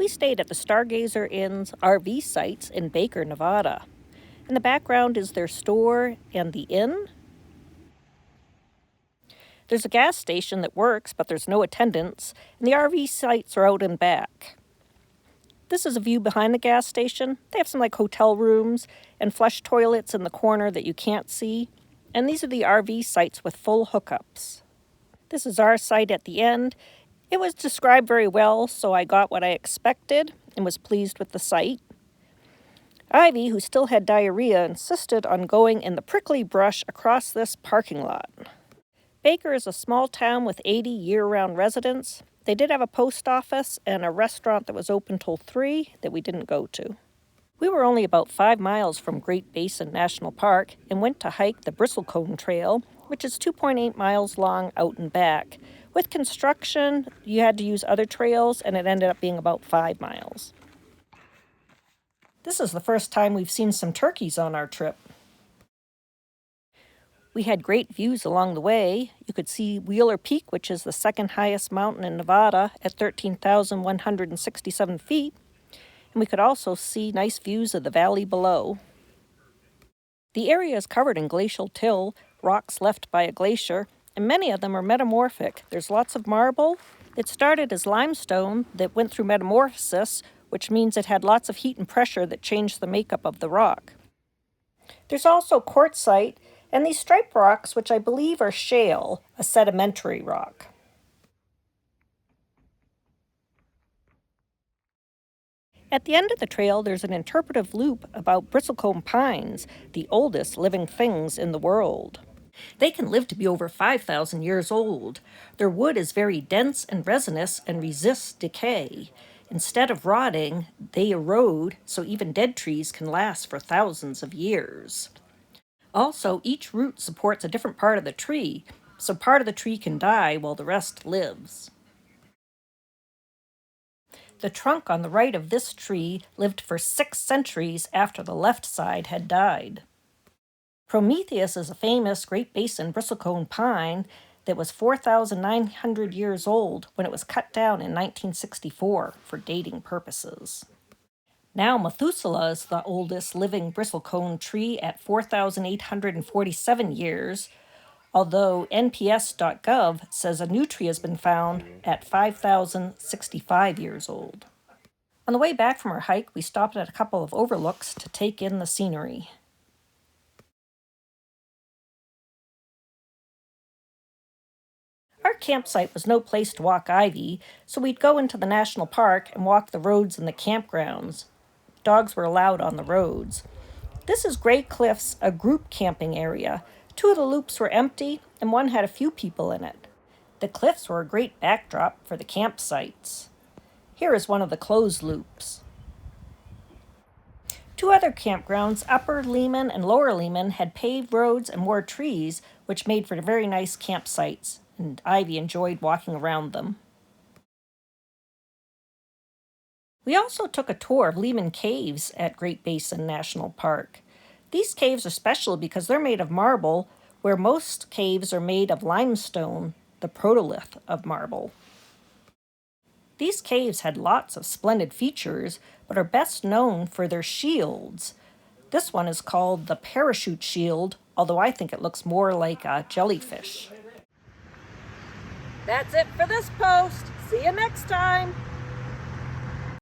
We stayed at the Stargazer Inn's RV sites in Baker, Nevada. In the background is their store and the inn. There's a gas station that works, but there's no attendants, and the RV sites are out and back. This is a view behind the gas station. They have some hotel rooms and flush toilets in the corner that you can't see. And these are the RV sites with full hookups. This is our site at the end. It was described very well, so I got what I expected and was pleased with the site. Ivy, who still had diarrhea, insisted on going in the prickly brush across this parking lot. Baker is a small town with 80 year-round residents. They did have a post office and a restaurant that was open till 3 that we didn't go to. We were only about 5 miles from Great Basin National Park and went to hike the Bristlecone Trail, which is 2.8 miles long out and back. With construction, you had to use other trails, and it ended up being about 5 miles. This is the first time we've seen some turkeys on our trip. We had great views along the way. You could see Wheeler Peak, which is the second highest mountain in Nevada at 13,167 feet. And we could also see nice views of the valley below. The area is covered in glacial till, rocks left by a glacier, and many of them are metamorphic. There's lots of marble. It started as limestone that went through metamorphosis, which means it had lots of heat and pressure that changed the makeup of the rock. There's also quartzite and these striped rocks, which I believe are shale, a sedimentary rock. At the end of the trail, there's an interpretive loop about bristlecone pines, the oldest living things in the world. They can live to be over 5,000 years old. Their wood is very dense and resinous and resists decay. Instead of rotting, they erode, so even dead trees can last for thousands of years. Also, each root supports a different part of the tree, so part of the tree can die while the rest lives. The trunk on the right of this tree lived for 6 centuries after the left side had died. Prometheus is a famous Great Basin bristlecone pine that was 4,900 years old when it was cut down in 1964 for dating purposes. Now Methuselah is the oldest living bristlecone tree at 4,847 years, although NPS.gov says a new tree has been found at 5,065 years old. On the way back from our hike, we stopped at a couple of overlooks to take in the scenery. Our campsite was no place to walk Ivy, so we'd go into the national park and walk the roads and the campgrounds. Dogs were allowed on the roads. This is Gray Cliffs, a group camping area. 2 of the loops were empty, and 1 had a few people in it. The cliffs were a great backdrop for the campsites. Here is one of the closed loops. 2 other campgrounds, Upper Lehman and Lower Lehman, had paved roads and more trees, which made for very nice campsites, and Ivy enjoyed walking around them. We also took a tour of Lehman Caves at Great Basin National Park. These caves are special because they're made of marble, where most caves are made of limestone, the protolith of marble. These caves had lots of splendid features, but are best known for their shields. This one is called the parachute shield, although I think it looks more like a jellyfish. That's it for this post. See you next time.